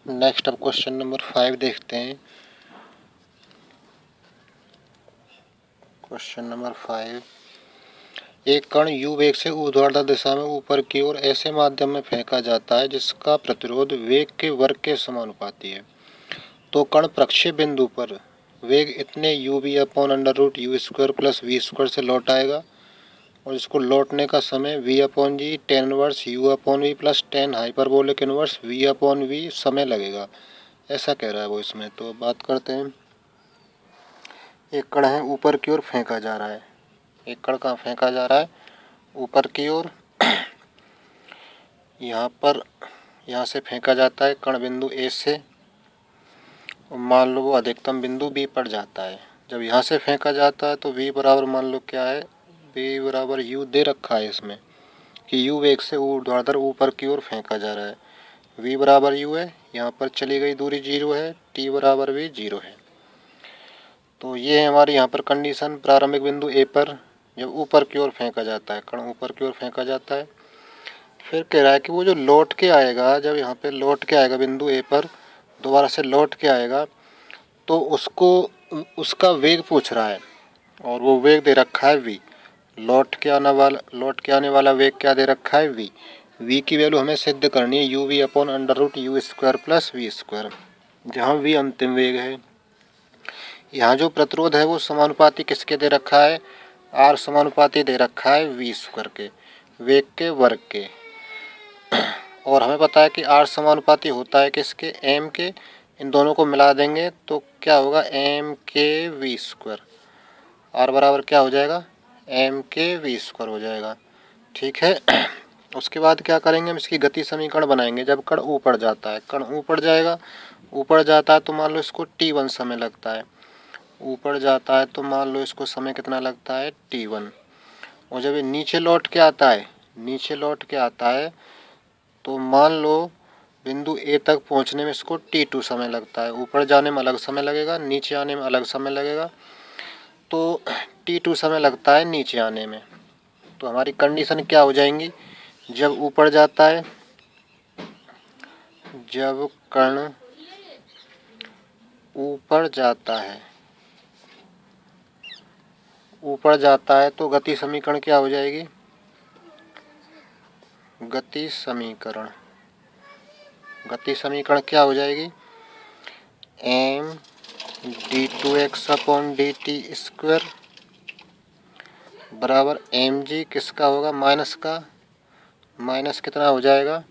Next अब question number 5 देखते हैं। क्वेश्चन नंबर 5, एक कण u वेग से ऊर्ध्वाधर दिशा में ऊपर की ओर ऐसे माध्यम में फेंका जाता है जिसका प्रतिरोध वेग के वर्ग के समानुपाती है। तो कण प्रक्षेप बिंदु पर वेग इतने uv/√u² प्लस v² से लौट आएगा और इसको लौटने का समय v/g tan inverse u/v plus tan hyperbolic inverse v/v समय लगेगा, ऐसा कह रहा है वो इसमें। तो बात करते हैं। एक कण है ऊपर की ओर फेंका जा रहा है। एक कण कहाँ फेंका जा रहा है? ऊपर की ओर। यहाँ से फेंका जाता है कण बिंदु ए से, और मान लो वो अधिकतम बिंदु बी पर जाता है। जब यहाँ से फेंका जाता है तो v बराबर मान लो क्या है, v बराबर u दे रखा है इसमें कि u वेग से ऊर्ध्वाधर ऊपर की ओर फेंका जा रहा है। v बराबर u है, यहाँ पर चली गई दूरी 0 है, t बराबर v 0 है। तो ये है हमारी यहाँ पर कंडीशन। प्रारंभिक बिंदु ए पर जब ऊपर की ओर फेंका जाता है, कण ऊपर की ओर फेंका जाता है, फिर कह रहा है कि वो जो लौट के आएगा, जब यहाँ पे लौट के आएगा बिंदु ए पर, दोबारा से लौट के आएगा, तो उसको उसका वेग पूछ रहा है और वो वेग दे रखा है v। लौट के आने वाला वेग क्या दे रखा है, v। v की वैल्यू हमें सिद्ध करनी है uv/√u² प्लस v², जहाँ v अंतिम वेग है। यहाँ जो प्रतिरोध है वो समानुपाती किसके दे रखा है, r समानुपाती दे रखा है v² के, वेग के वर्ग के। और हमें पता है कि r समानुपाती होता है किसके, m के। इन दोनों को मिला देंगे तो क्या होगा, m के v²। r बराबर क्या हो जाएगा, m के v² हो जाएगा। ठीक है। उसके बाद क्या करेंगे, हम इसकी गति समीकरण बनाएंगे। जब कण ऊपर जाता है, कण ऊपर जाएगा, ऊपर जाता है तो मान लो इसको t1 समय लगता है। ऊपर जाता है तो मान लो इसको समय कितना लगता है, t1। और जब ये नीचे लौट के आता है, तो मान लो बिंदु ए तक पहुंचने में इसको t2 समय लगता है। ऊपर जाने में अलग समय लगेगा, नीचे आने में अलग समय लगेगा। तो t2 समय लगता है नीचे आने में। तो हमारी कंडीशन क्या हो जाएंगी, जब ऊपर जाता है, जब कण ऊपर जाता है तो गति समीकरण क्या हो जाएगी, गति समीकरण क्या हो जाएगी, m d2x/dt² बराबर mg किसका होगा, माइनस का, माइनस कितना हो जाएगा,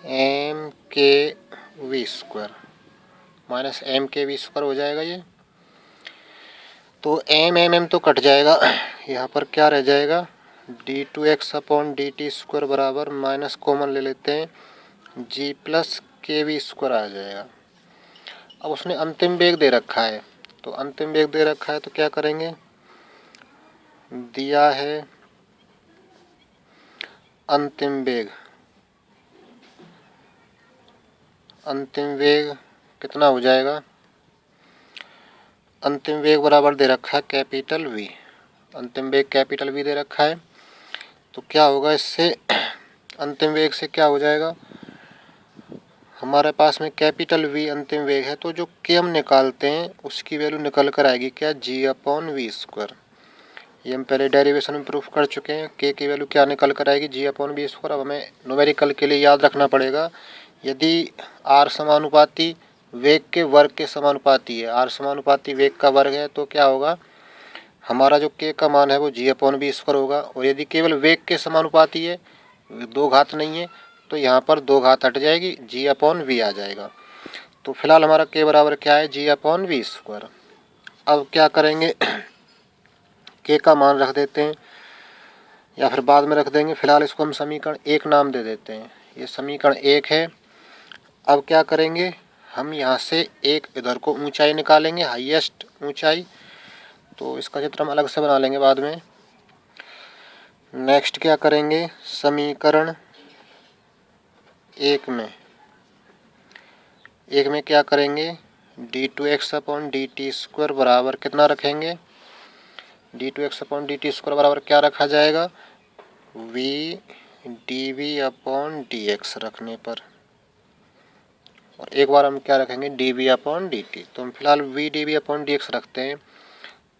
m के v², माइनस m के v² हो जाएगा ये। तो m तो कट जाएगा, यहाँ पर क्या रह जाएगा, d2x/dt² बराबर माइनस कॉमन ले लेते हैं, g प्लस के v² आ जाएगा। अब उसने अंतिम वेग दे रखा है, तो अंतिम वेग दे रखा है तो क्या करेंगे, दिया है अंतिम वेग कितना हो जाएगा, अंतिम वेग बराबर दे रखा है कैपिटल V। अंतिम वेग कैपिटल V दे रखा है, तो क्या होगा इससे, अंतिम वेग से क्या हो जाएगा, हमारे पास में कैपिटल V अंतिम वेग है, तो जो k हम निकालते हैं उसकी वैल्यू निकल कर आएगी क्या, g/v²। ये हम पहले डेरिवेशन में प्रूफ कर चुके हैं। k की वैल्यू क्या निकल कर आएगी, g/v²। अब हमें न्यूमेरिकल के लिए याद रखना पड़ेगा, यदि r समानुपाती वेग के वर्ग के समानुपाती है, r समानुपाती वेग का वर्ग है, तो क्या होगा, हमारा जो k का मान है वो g/v² होगा। और यदि केवल वेग के समानुपाती है, दो घात नहीं है, तो यहाँ पर दो घात हट जाएगी, g/v आ जाएगा। तो फिलहाल हमारा k बराबर क्या है, g/v²। अब क्या करेंगे, k का मान रख देते हैं या फिर बाद में रख देंगे। फिलहाल इसको हम समीकरण 1 नाम दे देते हैं, ये समीकरण 1 है। अब क्या करेंगे, हम यहाँ से एक इधर को ऊंचाई निकालेंगे, हाईएस्ट ऊंचाई। तो इसका चित्र हम अलग से बना लेंगे बाद में। नेक्स्ट क्या करेंगे, समीकरण 1 में क्या करेंगे, d2x/dt² बराबर कितना रखेंगे, d2x/dt² बराबर क्या रखा जाएगा, v dv/dx रखने पर। और एक बार हम क्या रखेंगे d we upon d t. तो हम फिलहाल v D we upon D x रखते हैं।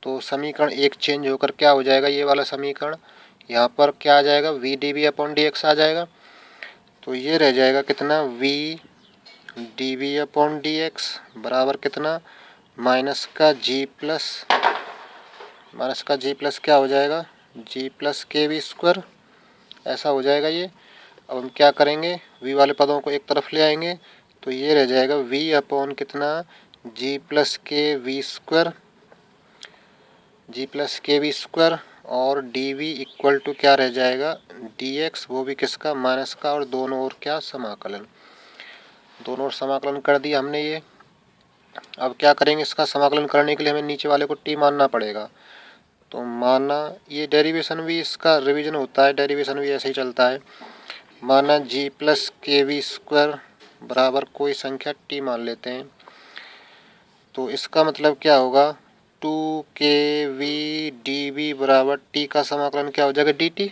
तो समीकरण एक चेंज होकर क्या हो जाएगा, ये वाला समीकरण यहाँ पर क्या आ जाएगा, V D we upon D X आ जाएगा। तो ये रह जाएगा कितना, V D we upon D X बराबर कितना, माइनस का जी प्लस क्या हो जाएगा, जी प्लस के वी स्क्वायर, ऐसा हो जाएगा ये। अब हम क्या करेंगे, v वाले पदों को एक तरफ ले आएंगे तो ये रह जाएगा v अपॉन कितना, जी प्लस के वी स्क्वायर और डी वी इक्वल टू क्या रह जाएगा, डी एक्स, वो भी किसका, माइनस का, और दोनों ओर क्या, समाकलन। दोनों ओर समाकलन कर दिया हमने ये। अब क्या करेंगे, इसका समाकलन करने के लिए हमें नीचे वाले को t मानना पड़ेगा। तो माना ये डेरिवेशन भी इसका रिवीजन होता है, डेरिवेशन भी ऐसे ही चलता है। माना जी प्लस के वी स्क्वायर बराबर कोई संख्या t मान लेते हैं। तो इसका मतलब क्या होगा, टू के वी डी वी बराबर t का समाकलन क्या हो जाएगा, डी टी।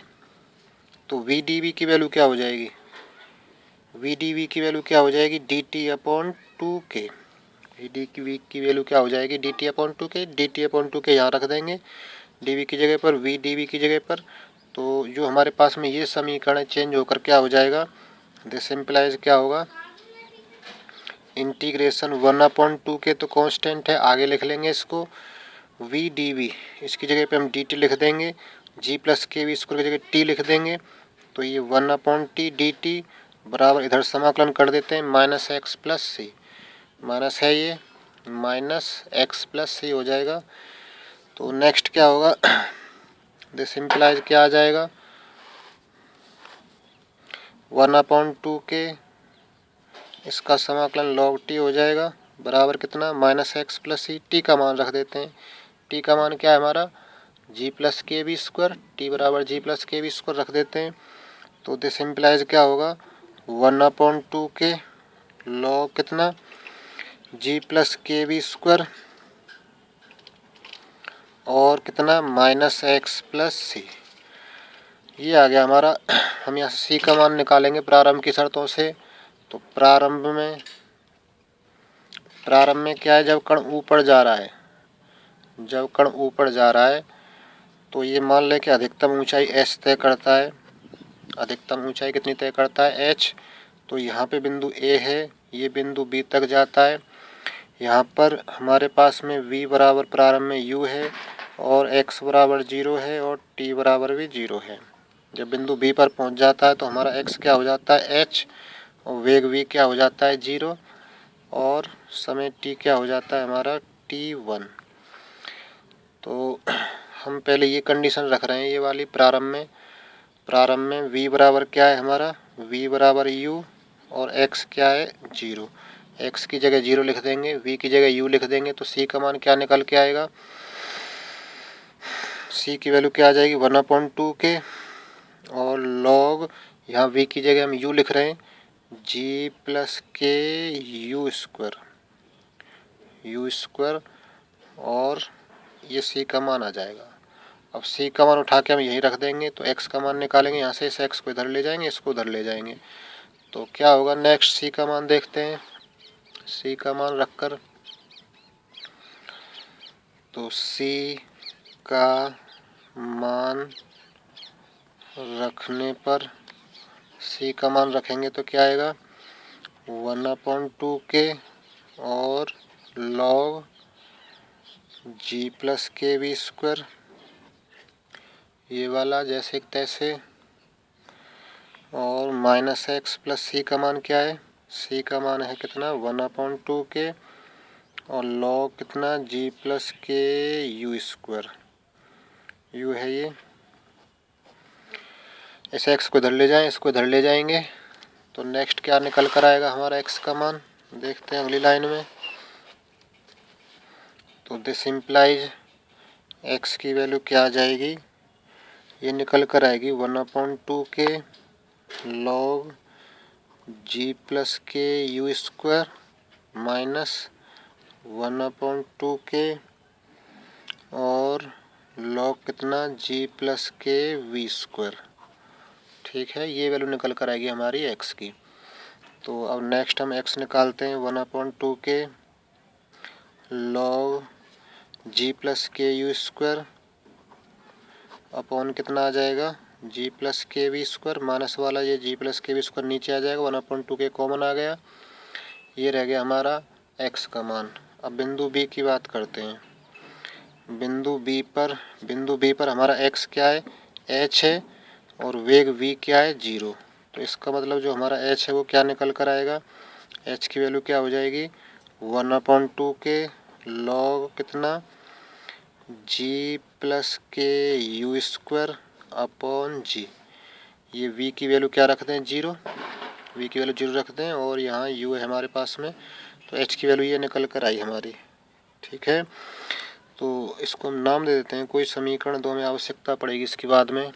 तो वी डी वी की वैल्यू क्या हो जाएगी, वी डी वी की वैल्यू क्या हो जाएगी, डी टी अपॉन टू के। वी डी वी की वैल्यू क्या हो जाएगी, डी टी अपॉन टू के। डी टी अपॉन टू के यहाँ रख देंगे, डी वी की जगह पर, वी डी वी की जगह पर। तो जो हमारे पास में ये समीकरण चेंज होकर क्या हो जाएगा, दिस इम्प्लाइज क्या होगा, इंटीग्रेशन 1/2 के तो कांस्टेंट है, आगे लिख लेंगे इसको वी डी वी, इसकी जगह पे हम डी टी लिख देंगे, जी प्लस के वी स्क्वायर की जगह टी लिख देंगे। तो ये 1/t डी टी बराबर, इधर समाकलन कर देते हैं, माइनस एक्स प्लस सी, माइनस है ये, माइनस एक्स प्लस सी हो जाएगा। तो नेक्स्ट क्या होगा, दिस इम्प्लाइज क्या आ जाएगा, 1/2 के, इसका समाकलन log t हो जाएगा बराबर कितना, माइनस एक्स प्लस सी। टी का मान रख देते हैं, टी का मान क्या है हमारा, जी प्लस के वी स्क्वायर, टी बराबर जी प्लस के वी स्क्वायर रख देते हैं। तो दिस इम्प्लाइज क्या होगा, 1/2 के log कितना, जी प्लस के वी स्क्वायर और कितना, माइनस एक्स प्लस सी। ये आ गया हमारा। हम यहाँ से सी का मान निकालेंगे प्रारंभ की शर्तों से। तो प्रारंभ में क्या है, जब कण ऊपर जा रहा है, तो ये मान लें कि अधिकतम ऊंचाई एच तय करता है। अधिकतम ऊंचाई कितनी तय करता है, एच। तो यहाँ पे बिंदु ए है, ये बिंदु बी तक जाता है। यहाँ पर हमारे पास में v बराबर प्रारंभ में u है और x बराबर 0 है और t बराबर भी 0 है। जब बिंदु b पर पहुँच जाता है तो हमारा x क्या हो जाता है, h, और वेग v क्या हो जाता है, 0, और समय t क्या हो जाता है हमारा, t1। तो हम पहले ये कंडीशन रख रहे हैं, ये वाली प्रारंभ में v बराबर क्या है हमारा, v बराबर u और x क्या है, 0। x की जगह 0 लिख देंगे, v की जगह u लिख देंगे। तो c का मान क्या निकल के आएगा, c की वैल्यू क्या आ जाएगी, 1/2 के, और log, यहाँ v की जगह हम u लिख रहे हैं, g plus k u square, और ये c का मान आ जाएगा। अब c का मान उठा के हम यहीं रख देंगे। तो x का मान निकालेंगे, यहाँ से इस x को इधर ले जाएंगे, इसको उधर ले जाएंगे। तो क्या होगा, नेक्स्ट c का मान देखते हैं। c का मान रखकर, तो c का मान रखने पर, c का मान रखेंगे तो क्या आएगा, 1/2 के और log जी प्लस के वी स्क्वायर, ये वाला जैसे तैसे, और माइनस एक्स प्लस सी का मान क्या है, सी का मान है कितना, 1/2 के और log कितना, जी plus k u square, you है ये। इस एक्स को इधर ले जाएं, इसको इधर ले जाएंगे। तो नेक्स्ट क्या निकल कर आएगा हमारा एक्स का मान, देखते हैं अगली लाइन में। तो दिस इम्प्लाइज एक्स की वैल्यू क्या आ जाएगी, ये निकल कर आएगी 1/2 के log जी plus k u square minus 1/2 के और log कितना, जी प्लस के वी स्क्वायर। ठीक है, ये वैल्यू निकल कर आएगी हमारी एक्स की। तो अब नेक्स्ट हम x निकालते हैं। 1/2 के log g plus k u square upon कितना आ जाएगा g प्लस के वी स्क्वायर, माइनस वाला ये g प्लस के वी स्क्वायर नीचे आ जाएगा, 1/2 के कॉमन आ गया, ये रह गया हमारा x का मान। अब बिंदु B की बात करते हैं। बिंदु B पर हमारा x क्या है, h है, और वेग v क्या है, 0। तो इसका मतलब जो हमारा h है वो क्या निकल कर आएगा, h की वैल्यू क्या हो जाएगी 1/2 के log कितना g plus k u square upon g। ये v की वैल्यू क्या रखते हैं 0, v की वैल्यू 0 रखते हैं, और यहाँ u है हमारे पास में, तो h की वैल्यू ये निकल कर आई हमारी। ठीक है, तो इसको हम नाम दे देते हैं, कोई समीकरण 2 में आवश्यकता पड़ेगी इसके बाद में।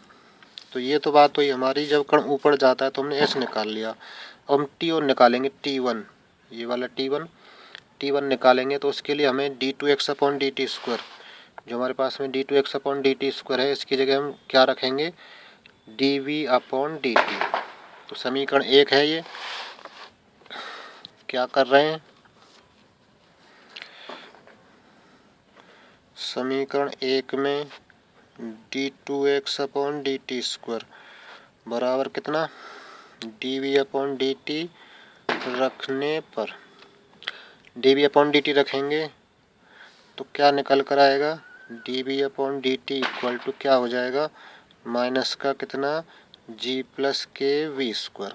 तो ये तो बात हुई हमारी, जब कण ऊपर जाता है तो हमने h निकाल लिया। अब हम t और निकालेंगे, t1, ये वाला t1 निकालेंगे, तो उसके लिए हमें d2x upon d T square, जो हमारे पास में d2x upon d T square है, इसकी जगह हम क्या रखेंगे dv अपॉन dt। तो समीकरण 1 है ये। क्या कर रहे हैं, समीकरण 1 में d2x upon d T square बराबर कितना dv अपॉन dt रखने पर, dv अपॉन dt रखेंगे तो क्या निकल कर आएगा, dv upon dt equal to क्या हो जाएगा, माइनस का कितना g प्लस के वी स्क्वायर,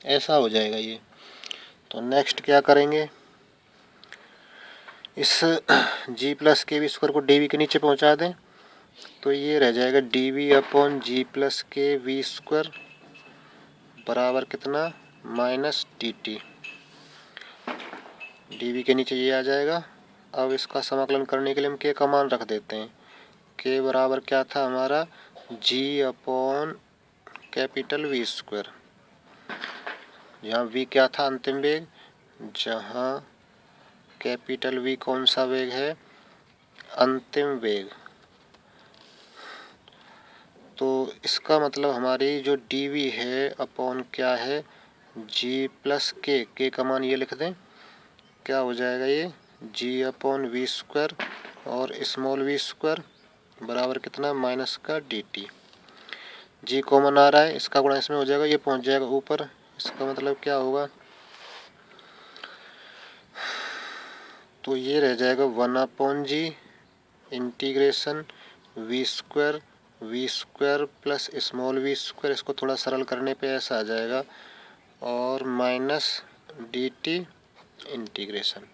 ऐसा हो जाएगा ये। तो नेक्स्ट क्या करेंगे, इस g प्लस के वी स्क्वायर को dv के नीचे पहुंचा दें, तो ये रह जाएगा dv अपॉन g प्लस के वी स्क्वायर बराबर कितना माइनस dt। dv के नीचे ये आ जाएगा। अब इसका समाकलन करने के लिए हम k का मान रख देते हैं। k बराबर क्या था हमारा g upon capital v square, जहाँ v क्या था अंतिम वेग, जहाँ कैपिटल V कौन सा वेग है, अंतिम वेग। तो इसका मतलब हमारी जो dv है अपॉन क्या है g प्लस k का मान ये लिख दें, क्या हो जाएगा ये g अपॉन वी स्क्वायर और स्मॉल वी स्क्वायर बराबर कितना माइनस का dt। g कॉमन आ रहा है, इसका गुणा इसमें हो जाएगा, ये पहुंच जाएगा ऊपर। इसका मतलब क्या होगा, तो ये रह जाएगा 1/g integration v square plus small v square, इसको थोड़ा सरल करने पे ऐसा आ जाएगा, और माइनस dt इंटीग्रेशन।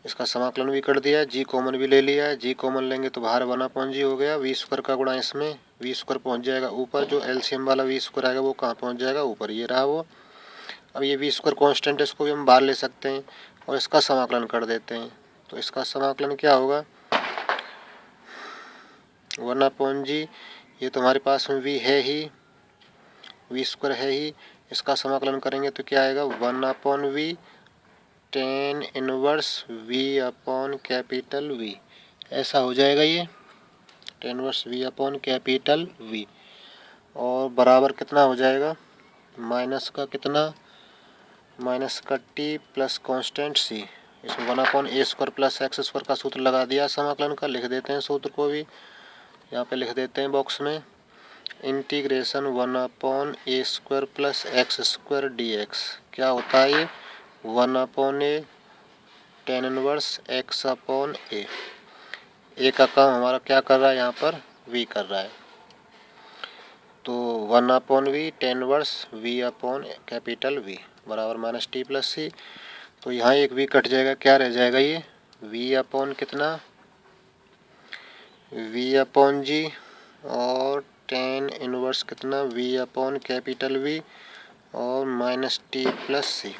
इसका समाकलन भी कर दिया, जी कॉमन भी ले लिया है, जी कॉमन लेंगे तो बाहर 1/g हो गया, वी स्क्वायर का गुणा इसमें, वी स्क्वायर पहुंच जाएगा ऊपर, जो एलसीएम वाला वी स्क्वायर आएगा वो कहाँ पहुंच जाएगा ऊपर, ये रहा वो। अब ये वी स्क्वायर कॉन्स्टेंट है, इसको भी हम बाहर ले सकते हैं और इसका समाकलन कर देते हैं। तो इसका समाकलन क्या होगा 1/g, ये तो हमारे पास में v है ही, वी स्क्वायर है ही, इसका समाकलन करेंगे तो क्या आएगा 1/v tan inverse v upon capital v, ऐसा हो जाएगा ये tan inverse v upon capital v, और बराबर कितना हो जाएगा माइनस का कितना, माइनस का t प्लस कॉन्स्टेंट c, इसमें 1/a square plus x square का सूत्र लगा दिया समाकलन का, लिख देते हैं सूत्र को भी यहाँ पे लिख देते हैं बॉक्स में, integration 1/a square plus x square dx। क्या होता है ये 1/a tan inverse x upon a का काम हमारा क्या कर रहा है यहाँ पर v कर रहा है, तो 1/v tan inverse v upon capital v बराबर माइनस टी प्लस सी। तो यहाँ एक v कट जाएगा, क्या रह जाएगा ये v अपॉन कितना v अपॉन g और tan इनवर्स कितना v अपॉन कैपिटल v और माइनस टी प्लस सी।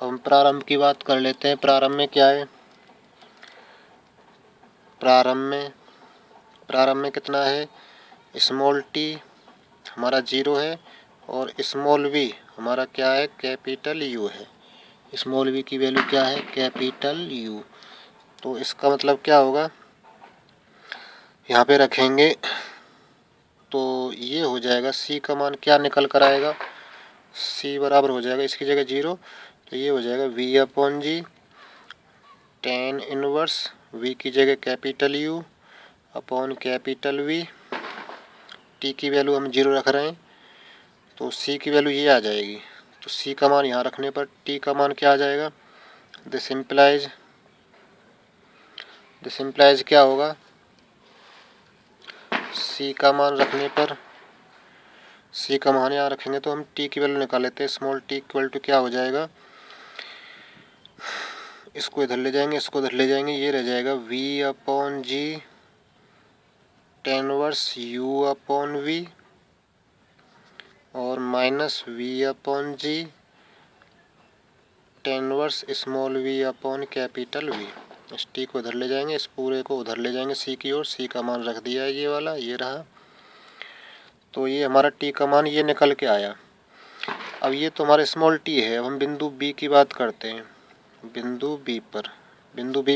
अब हम प्रारंभ की बात कर लेते हैं। प्रारंभ में क्या है, प्रारंभ में कितना है, स्मॉल टी हमारा 0 है और स्मॉल v हमारा क्या है कैपिटल U है, स्मॉल v की वैल्यू क्या है कैपिटल U। तो इसका मतलब क्या होगा, यहाँ पे रखेंगे तो ये हो जाएगा c का मान क्या निकल कर आएगा, सी बराबर हो जाएगा इसकी जगह 0, तो ये हो जाएगा V/G tan इनवर्स V की जगह capital U upon capital V। T की वैल्यू हम 0 रख रहे हैं, तो सी की वैल्यू ये आ जाएगी। तो सी का मान यहाँ रखने पर टी का मान क्या आ जाएगा? दिस इम्प्लाइज क्या होगा? सी का मान रखने पर, सी का मान यहाँ रखेंगे तो हम टी की वैल्यू निकाल लेते हैं। स्मॉल टी इक्वल टू क्या हो जाएगा? इसको इधर ले जाएंगे, इसको इधर ले जाएंगे, ये रह जाएगा V/G tan inverse U upon V और minus V/G tan inverse small v upon capital V। इस टी को इधर ले जाएंगे, इस पूरे को उधर ले जाएंगे सी की ओर। सी का मान रख दिया है ये वाला, ये रहा। तो ये हमारा टी का मान ये निकल के आया। अब ये तो हमारा स्मॉल टी है। अब हम बिंदु बी की बात करते हैं। बिंदु बी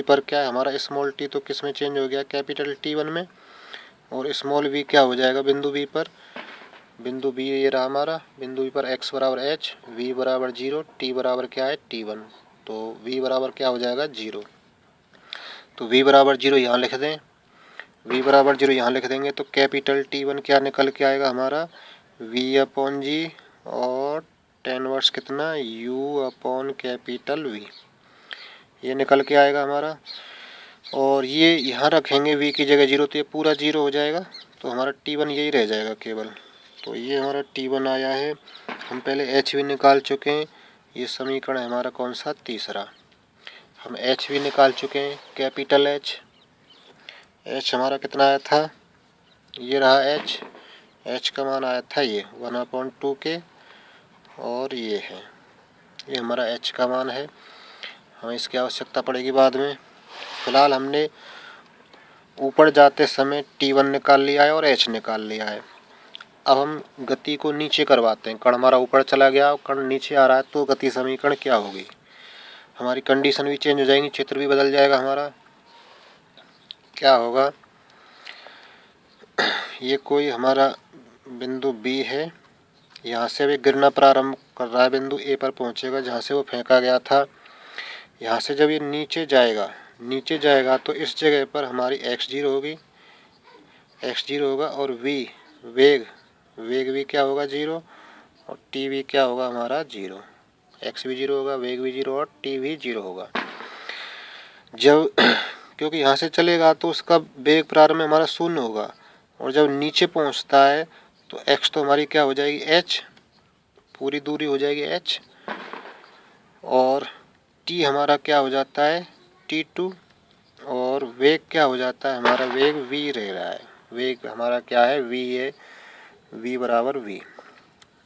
पर क्या है हमारा? स्मॉल टी तो किस में चेंज हो गया? कैपिटल T1 में। और स्मॉल v क्या हो जाएगा बिंदु बी पर? बिंदु बी ये रहा हमारा। बिंदु बी पर x बराबर h, v बराबर 0, t बराबर क्या है? T1। तो v बराबर क्या हो जाएगा? 0। तो v बराबर 0 यहाँ लिख दें। v बराबर 0 यहाँ लिख देंगे तो कैपिटल T1 क्या निकल के आएगा हमारा? V/G और tan इनवर्स कितना? U upon capital V। ये निकल के आएगा हमारा। और ये यहाँ रखेंगे v की जगह 0, तो ये पूरा 0 हो जाएगा। तो हमारा T1 यही रह जाएगा केवल। तो ये हमारा T1 आया है। हम पहले एच भी निकाल चुके हैं। ये समीकरण है हमारा कौन सा? तीसरा। हम एच भी निकाल चुके हैं, कैपिटल एच हमारा कितना आया था? ये रहा एच का मान आया था ये 1/2 के, और ये है, ये हमारा एच का मान है। हमें इसकी आवश्यकता पड़ेगी बाद में। फिलहाल हमने ऊपर जाते समय T1 निकाल लिया है और एच निकाल लिया है। अब हम गति को नीचे करवाते हैं। कण हमारा ऊपर चला गया, कण नीचे आ रहा है, तो गति समीकरण क्या होगी? हमारी कंडीशन भी चेंज हो जाएगी, क्षेत्र भी बदल जाएगा हमारा। क्या होगा? ये कोई हमारा बिंदु बी है। यहाँ से भी गिरना प्रारंभ कर रहा है, बिंदु ए पर पहुँचेगा जहाँ से वो फेंका गया था। यहाँ से जब ये नीचे जाएगा तो इस जगह पर हमारी x0 होगी, x0 होगा, और वेग भी क्या होगा? 0, और t भी क्या होगा हमारा? 0। x भी 0 होगा, वेग भी 0 और t भी 0 होगा। जब क्योंकि यहाँ से चलेगा तो उसका वेग प्रारंभ में हमारा 0 होगा, और जब नीचे पहुँचता है तो x तो हमारी क्या हो जाएगी? h, पूरी दूरी हो जाएगी h, और t हमारा क्या हो जाता है? T2, और वेग क्या हो जाता है हमारा? वेग v रह रहा है। वेग हमारा क्या है? v है, v बराबर v।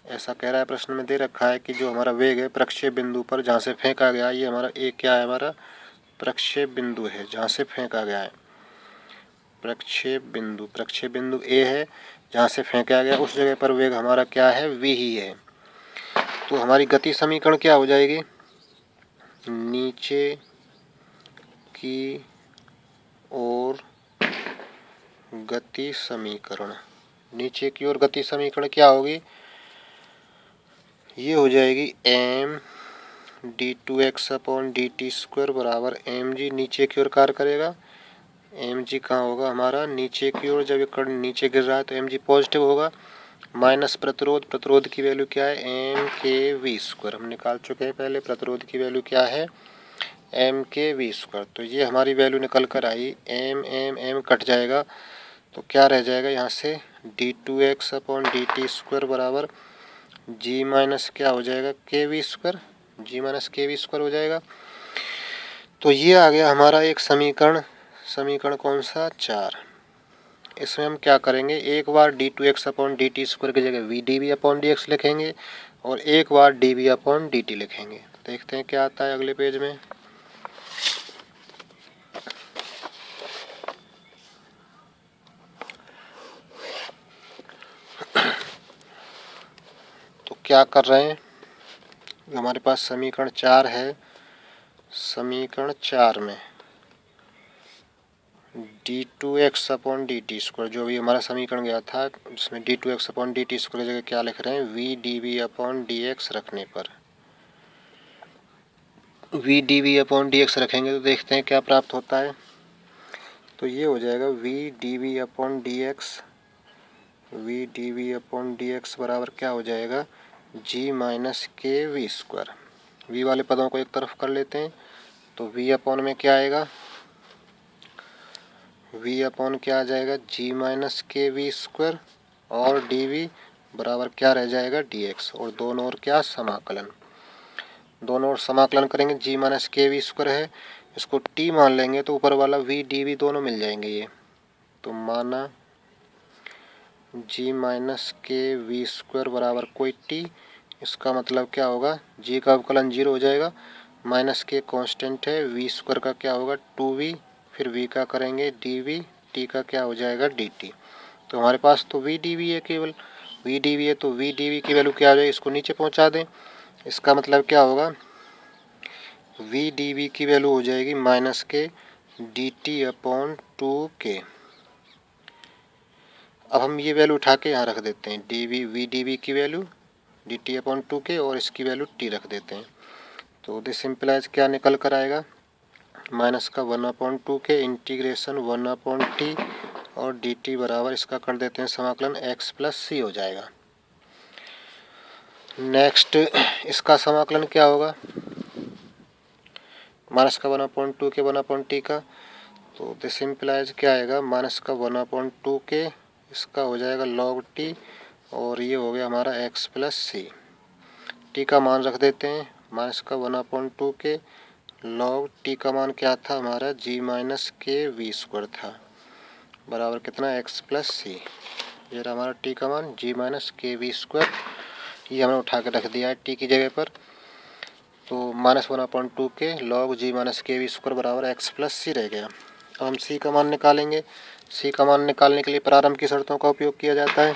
ऐसा कह रहा है प्रश्न में दे रखा है कि जो हमारा वेग है प्रक्षेप बिंदु पर जहाँ से फेंका गया, ये हमारा ए क्या है? हमारा प्रक्षेप बिंदु है जहाँ से फेंका गया है। प्रक्षेप बिंदु ए है जहाँ से फेंका गया, उस जगह पर वेग हमारा क्या है? v ही है। तो हमारी गति समीकरण क्या हो जाएगी? नीचे की ओर गति समीकरण। नीचे की ओर गति समीकरण क्या होगी? ये हो जाएगी m d2x अपॉन dt² बराबर mg। नीचे की ओर कार्य करेगा। mg कहाँ होगा हमारा? नीचे की ओर। जब ये कण नीचे गिर रहा है तो mg पॉजिटिव होगा। माइनस प्रतिरोध की वैल्यू क्या है? mkv²। हम निकाल चुके हैं पहले। प्रतिरोध की वैल्यू क्या है? mkv²। तो ये हमारी वैल्यू निकल कर आई। m कट जाएगा तो क्या रह जाएगा यहाँ से? d2x अपॉन dt² बराबर g माइनस क्या हो जाएगा? kv²। g माइनस kv² हो जाएगा। तो ये आ गया हमारा एक समीकरण कौन सा? 4। इसमें हम क्या करेंगे? एक बार d2x अपॉन dt² की जगह v dv अपॉन dx लिखेंगे, और एक बार dv अपॉन dt लिखेंगे। देखते हैं क्या आता है अगले पेज में। तो क्या कर रहे हैं? हमारे पास समीकरण 4 है। समीकरण 4 में d2x upon d T square, जो भी हमारा समीकरण गया था जिसमें d2x upon d T square की जगह क्या लिख रहे हैं, v dv अपॉन dx रखने पर, v dv अपॉन dx रखेंगे तो देखते हैं क्या प्राप्त होता है। तो ये हो जाएगा v dv upon dx, v dv upon dx बराबर क्या हो जाएगा, g minus k we square. v वाले पदों को एक तरफ कर लेते हैं तो v अपॉन में क्या आएगा, v अपॉन क्या आ जाएगा, g minus k we square, और dv बराबर क्या रह जाएगा, dx, और दोनों ओर क्या समाकलन, दोनों ओर समाकलन करेंगे, g minus k we square है, इसको t मान लेंगे तो ऊपर वाला v dv दोनों मिल जाएंगे ये, तो माना g minus k we square बराबर कोई t, इसका मतलब क्या होगा, g का अवकलन 0 हो जाएगा, माइनस के कांस्टेंट है, v स्क्वायर का क्या होगा 2v, फिर v का करेंगे dv, t का क्या हो जाएगा dt। तो हमारे पास तो v dv है, केवल v dv है, तो v dv की वैल्यू क्या आ जाएगी, इसको नीचे पहुंचा दें, इसका मतलब क्या होगा, v dv की वैल्यू हो जाएगी माइनस के dt अपॉन 2k। अब हम ये वैल्यू उठा के यहाँ रख देते हैं, v dv की वैल्यू dt अपॉन 2k और इसकी वैल्यू t रख देते हैं, तो दिस सिंपलाइज क्या निकल कर आएगा, माइनस का 1/2k इंटीग्रेशन 1/t और dt बराबर इसका कर देते हैं समाकलन x प्लस सी हो जाएगा। नेक्स्ट इसका समाकलन क्या होगा, माइनस का 1/2k 1/t का, तो दिस सिंपलाइज क्या आएगा, माइनस का 1/2k, इसका हो जाएगा log t, और ये हो गया हमारा x प्लस सी। t का मान रख देते हैं, माइनस का 1/2k log t का मान क्या था हमारा, g minus k we square था, बराबर कितना x प्लस सी। ये रहा हमारा t का मान g minus k we square, ये हमने उठा के रख दिया है t की जगह पर, तो minus 1/2k log g minus k we square बराबर x प्लस सी रह गया। अब हम c का मान निकालेंगे, c का मान निकालने के लिए प्रारंभ की शर्तों का उपयोग किया जाता है,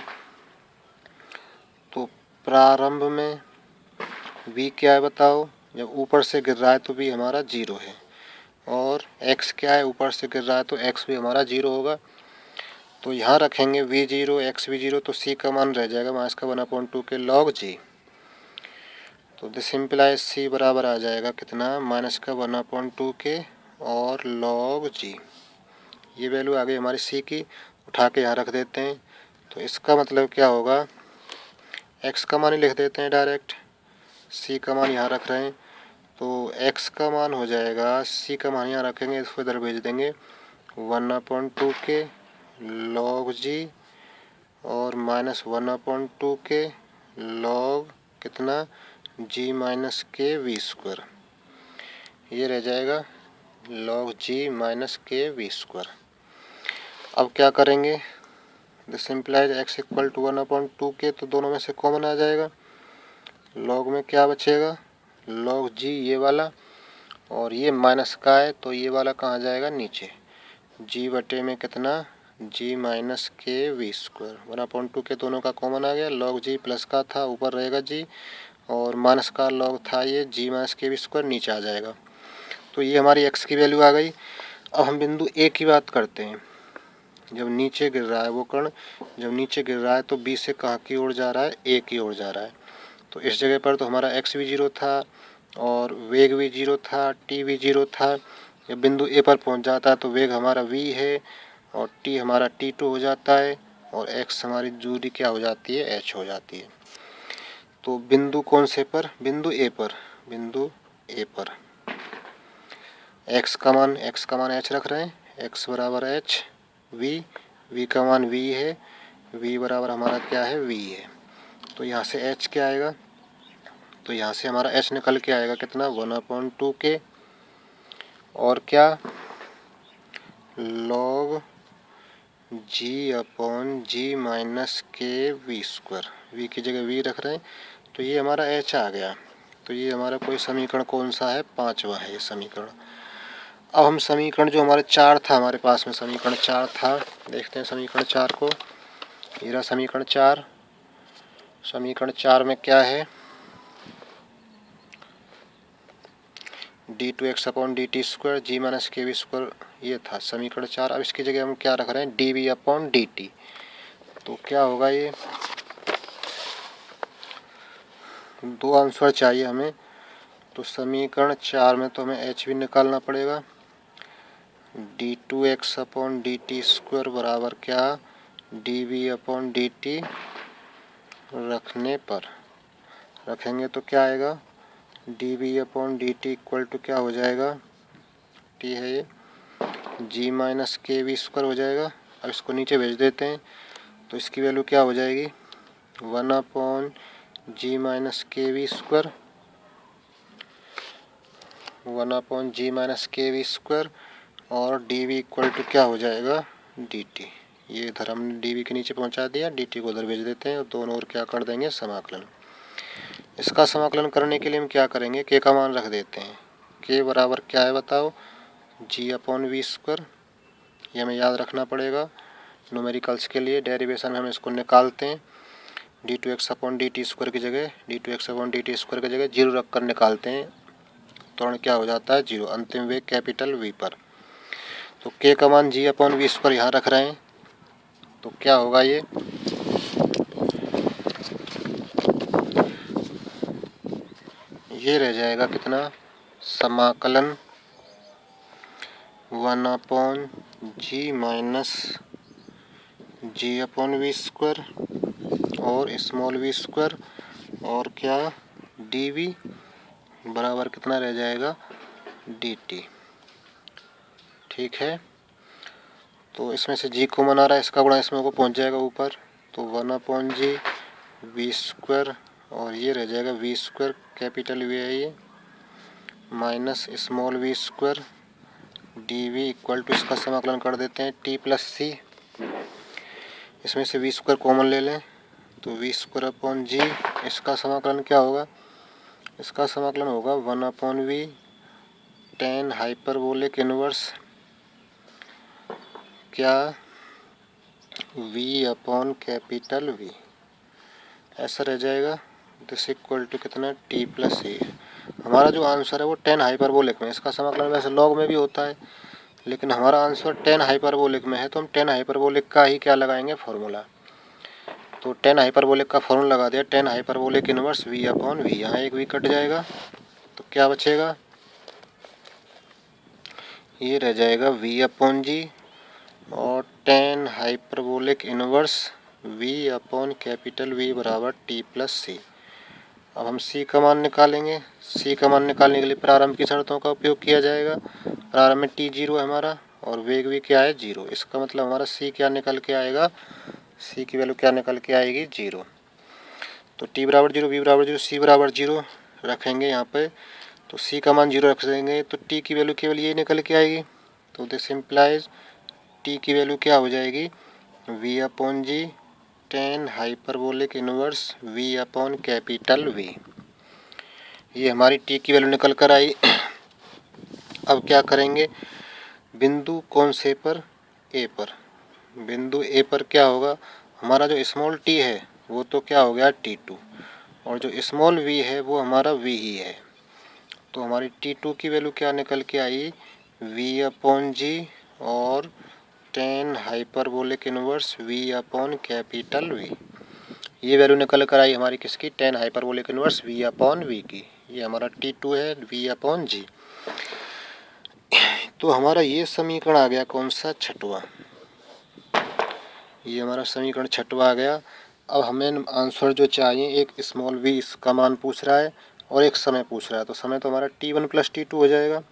तो प्रारंभ में v क्या है बताओ, जब ऊपर से गिर रहा है तो v हमारा 0 है, और x क्या है, ऊपर से गिर रहा है तो x भी हमारा 0 होगा, तो यहाँ रखेंगे v0 x भी 0, तो c का मान रह जाएगा माइनस का 1/2k log g, तो दिस सिंपलाइज c बराबर आ जाएगा कितना, माइनस का 1/2k और log g। ये वैल्यू आ गई हमारी c की, उठा के यहाँ रख देते हैं, तो इसका मतलब क्या होगा, x का मान ही लिख देते हैं डायरेक्ट, c का मान यहाँ रख रहे हैं, तो x का मान हो जाएगा, c का मान यहाँ रखेंगे, इसको इधर भेज देंगे 1/2k log g और माइनस 1/2k log कितना, g minus k we square, ये रह जाएगा log g minus k we square. अब क्या करेंगे, this implies x equal to 1/2k, तो दोनों में से कॉमन आ जाएगा, log में क्या बचेगा, log g ये वाला, और ये माइनस का है तो ये वाला कहाँ जाएगा नीचे, g बटे में कितना, g minus k we square, 1/2k दोनों का कॉमन आ गया, log g प्लस का था ऊपर रहेगा g, और माइनस का log था ये g minus k we square नीचे आ जाएगा, तो ये हमारी x की वैल्यू आ गई। अब हम बिंदु a की बात करते हैं, जब नीचे गिर रहा है वो कण, जब नीचे गिर रहा है तो b से कहाँ की ओर जा रहा है, a की ओर जा रहा है, तो इस जगह पर तो हमारा x भी 0 था और वेग भी 0 था, t भी 0 था। जब बिंदु a पर पहुंच जाता है तो वेग हमारा v है और t हमारा t2 हो जाता है, और x हमारी दूरी क्या हो जाती है, h हो जाती है। तो बिंदु कौन से पर, बिंदु a पर, बिंदु a पर x का मान h रख रहे हैं, x बराबर h, v का मान v है, v बराबर हमारा क्या है, v है, तो यहाँ से h क्या आएगा, तो यहाँ से हमारा h निकल के आएगा कितना, 1/2k और क्या, log g upon g minus k we square, v की जगह v रख रहे हैं, तो ये हमारा h आ गया। तो ये हमारा कोई समीकरण कौन सा है, 5वां है ये समीकरण। अब हम समीकरण जो हमारे 4 था, हमारे पास में समीकरण 4 था, देखते हैं समीकरण 4 को। ये रहा समीकरण 4। समीकरण 4 में क्या है, d2x upon dt square g minus k we square ये था समीकरण 4। अब इसकी जगह हम क्या रख रहे हैं, dv/dt। तो क्या होगा, ये दो आंसर चाहिए हमें। तो समीकरण 4 में तो हमें h भी निकालना पड़ेगा। d2x/dt² बराबर क्या, dv/dt रखने पर रखेंगे तो क्या आएगा, dv/dt इक्वल टू क्या हो जाएगा, t है ये g-kv² हो जाएगा। अब इसको नीचे भेज देते हैं तो इसकी वैल्यू क्या हो जाएगी, 1/g-kv², 1/g-kv² और dv इक्वल टू क्या हो जाएगा, dt। ये इधर हमने dv के नीचे पहुंचा दिया, dt को उधर भेज देते हैं और दोनों ओर क्या कर देंगे, समाकलन। इसका समाकलन करने के लिए हम क्या करेंगे, k का मान रख देते हैं। k बराबर क्या है बताओ, g/v²। ये हमें याद रखना पड़ेगा न्यूमेरिकल्स के लिए। डेरिवेशन में हम इसको निकालते हैं, d2x/dt² की जगह d2x/dt² की जगह 0 रख कर निकालते हैं। तो क्या हो जाता है, 0। अंतिम वेग कैपिटल V पर। तो k का मान g/v² यहाँ रख रहे हैं। तो क्या होगा, ये रह जाएगा कितना, समाकलन 1/g-g/v² और स्मॉल v² और क्या, dv बराबर कितना रह जाएगा, dt। ठीक है। तो इसमें से g कॉमन आ रहा है, इसका गुणा इसमें को पहुंच जाएगा ऊपर। तो 1/g और ये रह जाएगा v², कैपिटल V है ये, minus small v², dv equal to, इसका समाकलन कर देते हैं t+c। इसमें से v² कॉमन ले लें तो v²/g। इसका समाकलन क्या होगा, इसका समाकलन होगा 1/v tan हाइपरबोलिक इनवर्स क्या, v/V। ऐसा रह जाएगा। दिस इक्वल टू कितना, t+c। हमारा जो आंसर है वो tan हाइपरबोलिक में, इसका समाकलन वैसे लॉग में भी होता है, लेकिन हमारा आंसर tan हाइपरबोलिक में है तो हम tan हाइपरबोलिक का ही क्या लगाएंगे, फॉर्मूला। तो tan हाइपरबोलिक का फॉर्मूला लगा दिया, tan हाइपरबोलिक इनवर्स v/v। यहाँ एक v कट जाएगा तो क्या बचेगा, ये रह जाएगा v/g और tan हाइपरबोलिक इनवर्स v/V बराबर t+c। अब हम c का मान निकालेंगे। c का मान निकालने के लिए प्रारंभ की शर्तों का उपयोग किया जाएगा। प्रारंभ में t 0 है हमारा और वेग भी क्या है, 0। इसका मतलब हमारा c क्या निकल के आएगा, c की वैल्यू क्या निकल के आएगी, 0। तो t बराबर 0, v बराबर 0, c बराबर 0 रखेंगे यहाँ पे। तो c का मान 0 रख देंगे तो t की वैल्यू केवल ये निकल के आएगी। तो दिस इम्प्लाइज t की वैल्यू क्या हो जाएगी, v/g tan hyperbolic inverse v/V। ये हमारी t की वैल्यू निकल कर आई। अब क्या करेंगे, बिंदु कौन से पर, a पर। बिंदु a पर क्या होगा, हमारा जो स्मॉल t है वो तो क्या हो गया, t2, और जो स्मॉल v है वो हमारा v ही है। तो हमारी t2 की वैल्यू क्या निकल के आई, v/g और tan हाइपरबोलिक इनवर्स v/V। ये वैल्यू निकल कर आई हमारी किसकी, tan हाइपरबोलिक इनवर्स v/V की। ये हमारा t2 है, v/g। तो हमारा ये समीकरण आ गया कौन सा, छठवां। ये हमारा समीकरण छठवां आ गया। अब हमें आंसर जो चाहिए, एक स्मॉल v का मान पूछ रहा है और एक समय पूछ रहा है। तो समय तो हमारा t1 + t2 हो जाएगा।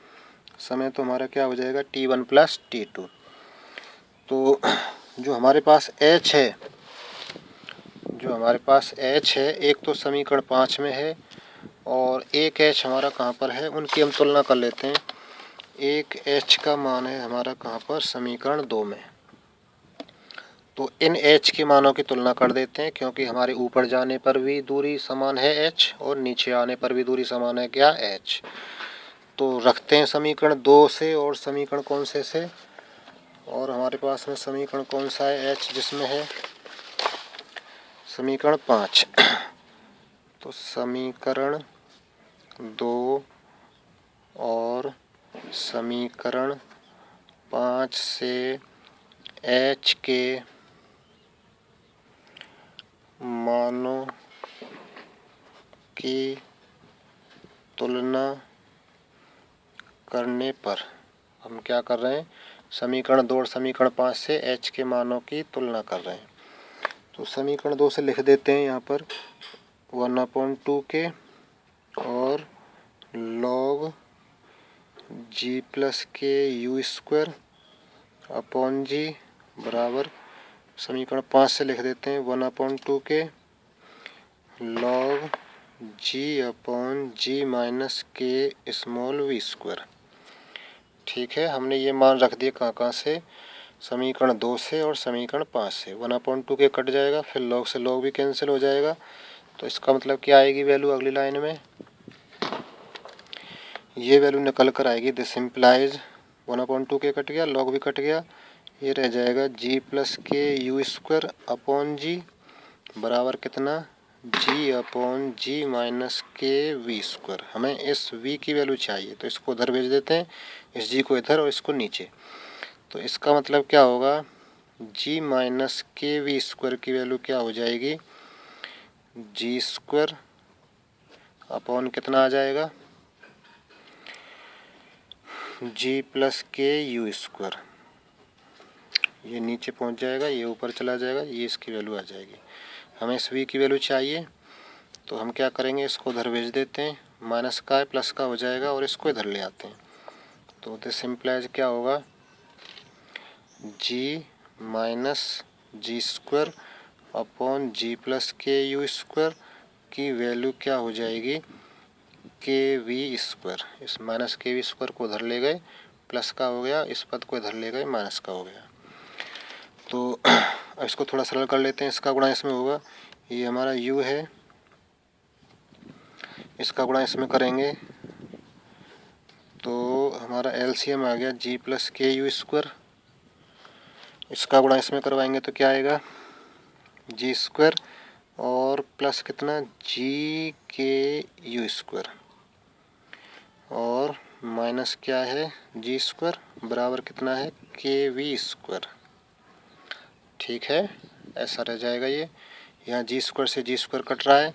समय तो हमारा क्या हो जाएगा, t1 + t2। तो जो हमारे पास h है, एक तो समीकरण 5 में है और एक h हमारा कहाँ पर है, उनकी हम तुलना कर लेते हैं। एक h का मान है हमारा कहाँ पर, समीकरण 2 में। तो इन h के मानों की तुलना कर देते हैं, क्योंकि हमारे ऊपर जाने पर भी दूरी समान है h और नीचे आने पर भी दूरी समान है क्या, h। तो रखते हैं समीकरण 2 से और समीकरण कौन से और हमारे पास में समीकरण कौन सा है, h जिसमें है समीकरण 5। तो समीकरण 2 और समीकरण 5 से h के मानों की तुलना करने पर हम क्या कर रहे हैं, समीकरण 2 और समीकरण 5 से h के मानों की तुलना कर रहे हैं। तो समीकरण 2 से लिख देते हैं यहाँ पर 1/2 के और log g plus k u square upon जी बराबर, समीकरण 5 से लिख देते हैं 1/2 के log g अपॉन जी माइनस के स्मॉल वी स्क्वायर। ठीक है, हमने ये मान रख दिए कहाँ से, समीकरण 2 से और समीकरण 5 से। 1/2 के कट जाएगा, फिर log से log भी कैंसिल हो जाएगा। तो इसका मतलब क्या आएगी वैल्यू अगली लाइन में, ये वैल्यू निकल कर आएगी, दिस सिंप्लाइज 1/2 के कट गया, log भी कट गया, ये रह जाएगा g plus k u square upon जी बराबर कितना, g upon ji minus k we square. हमें इस v की वैल्यू चाहिए तो इसको उधर भेज देते हैं, इस g को इधर और इसको नीचे। तो इसका मतलब क्या होगा, g minus k we square की वैल्यू क्या हो जाएगी, जी स्क्वायर अपॉन कितना आ जाएगा, G plus k u square. ये नीचे पहुंच जाएगा, ये ऊपर चला जाएगा, ये इसकी वैल्यू आ जाएगी। हमें इस v की वैल्यू चाहिए तो हम क्या करेंगे, इसको उधर भेज देते हैं, माइनस का है प्लस का हो जाएगा और इसको इधर ले आते हैं। तो दिस सिंप्लाइज क्या होगा, जी माइनस जी स्क्वायर अपॉन जी प्लस के यू स्क्वायर की वैल्यू क्या हो जाएगी, के वी स्क्वायर। इस माइनस के वी स्क्वायर को उधर ले गए, प्लस का हो गया, इस पद को इधर ले गए, माइनस का हो गया। तो इसको थोड़ा सरल कर लेते हैं, इसका गुणा इसमें होगा, ये हमारा u है, इसका गुणा इसमें करेंगे तो हमारा एलसीएम आ गया g plus k u square. इसका गुणा इसमें करवाएंगे तो क्या आएगा, जी स्क्वायर और प्लस कितना, जी के यू स्क्वायर और माइनस क्या है, जी स्क्वायर बराबर कितना है, के वी स्क्वायर। ठीक है, ऐसा रह जाएगा ये। यहाँ जी स्क्वायर से जी स्क्वायर कट रहा है,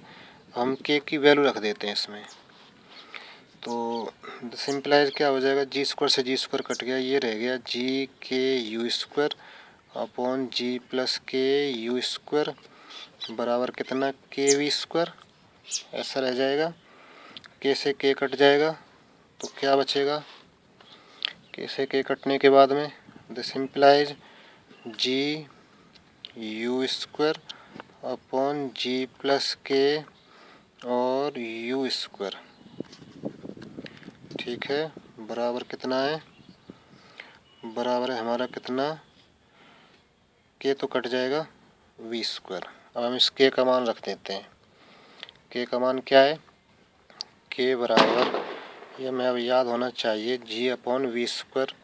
हम के की वैल्यू रख देते हैं इसमें। तो सिंपलाइज क्या हो जाएगा, जी स्क्वायर से जी स्क्वायर कट गया, ये रह गया g k u square upon जी प्लस के यू स्क्वायर बराबर कितना, के वी स्क्वायर। ऐसा रह जाएगा, के से के कट जाएगा तो क्या बचेगा, के से के कटने के बाद में this implies g you square upon ji plus k और यू स्क्वायर। ठीक है, बराबर कितना है, बराबर है हमारा कितना, के तो कट जाएगा, वी स्क्वायर। अब हम इस के का मान रख देते हैं, के का मान क्या है, के बराबर, ये हमें अब याद होना चाहिए, जी अपॉन वी स्क्वायर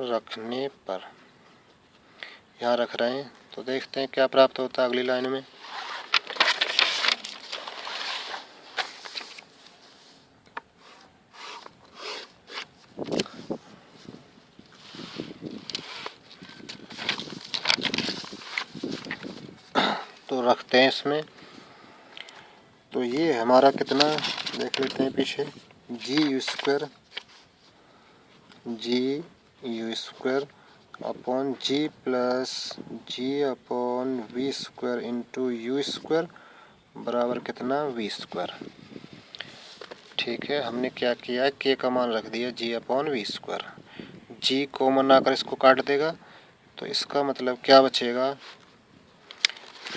रखने पर यहाँ रख रहे हैं। तो देखते हैं क्या प्राप्त होता है अगली लाइन में। तो रखते हैं इसमें, तो ये हमारा कितना देख लेते हैं पीछे, G you square, G you square upon ji plus G upon we square into U square बराबर कितना, वी स्क्वायर। ठीक है, हमने क्या किया है, के का मान रख दिया G upon we square. G common आकर इसको काट देगा तो इसका मतलब क्या बचेगा,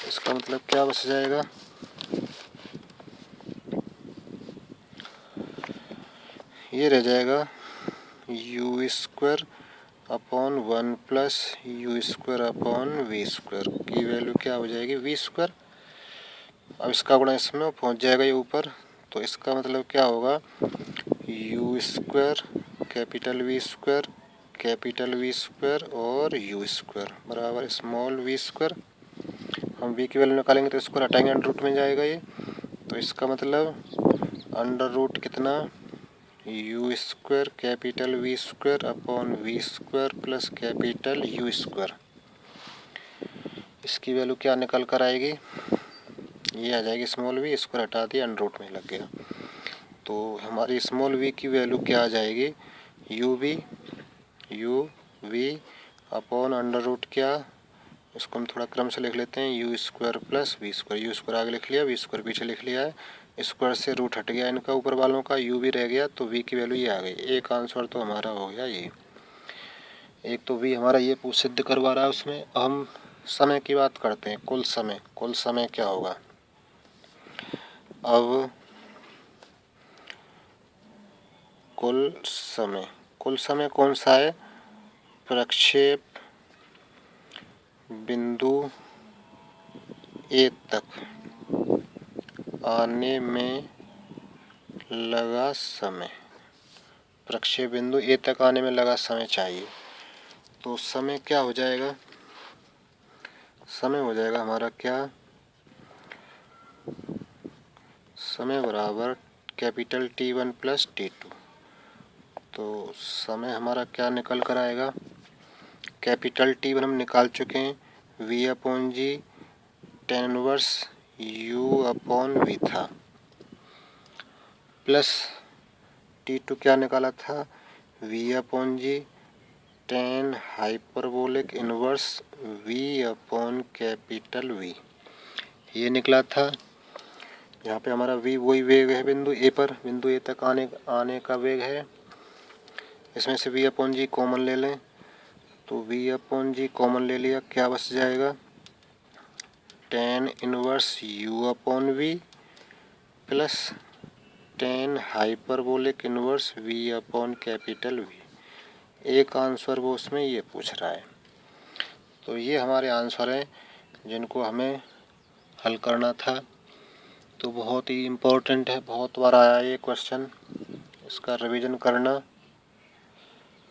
इसका मतलब क्या बच जाएगा, ये रह जाएगा u square upon 1 plus u square upon we square की वैल्यू क्या हो जाएगी, वी स्क्वायर। अब इसका गुणा इसमें पहुंच जाएगा ये ऊपर, तो इसका मतलब क्या होगा, you square capital v square और यू स्क्वायर बराबर स्मॉल वी स्क्वायर। हम वी की वैल्यू निकालेंगे तो इसको हटाएंगे, अंडर रूट में जाएगा ये, तो इसका मतलब अंडर रूट कितना, u square capital v square upon we square plus capital u square. इसकी वैल्यू क्या निकल कर आएगी, ये आ जाएगी स्मॉल वी, स्क्वायर हटा दिया अंडर रूट में लग गया। तो हमारी स्मॉल वी की वैल्यू क्या आ जाएगी, u v upon under root क्या, इसको हम थोड़ा क्रम से लिख लेते हैं, u square plus v square. U square आगे लिख लिया, वी स्क्वायर पीछे लिख लिया है। स्क्वायर से रूट हट गया इनका ऊपर वालों का, यू भी रह गया, तो वी की वैल्यू ये आ गई। एक आंसर तो हमारा हो गया ये। एक तो वी हमारा ये सिद्ध करवा रहा है उसमें। हम समय की बात करते हैं, कुल समय क्या होगा। अब कुल समय कौन सा है, प्रक्षेप बिंदु ए तक आने में लगा समय, प्रक्षेप बिंदु ए तक आने में लगा समय चाहिए। तो समय क्या हो जाएगा, समय हो जाएगा हमारा क्या, समय बराबर कैपिटल T1 प्लस T2। तो समय हमारा क्या निकल कर आएगा, कैपिटल T1 हम निकाल चुके हैं, V अपॉन जी tan inverse U upon V था, प्लस T2 क्या निकाला था, V अपॉन जी tan hyperbolic inverse V upon capital V, ये निकला था। यहाँ पे हमारा V वही वेग है बिंदु ए पर, बिंदु ए तक आने का वेग है। इसमें से V अपॉन जी कॉमन ले लें, तो V अपॉन जी कॉमन ले लिया, क्या बच जाएगा, tan inverse U upon V plus tan hyperbolic inverse V upon capital V। एक आंसर वो उसमें ये पूछ रहा है। तो ये हमारे आंसर हैं जिनको हमें हल करना था। तो बहुत ही इम्पोर्टेंट है, बहुत बार आया ये क्वेश्चन, इसका रिवीजन करना।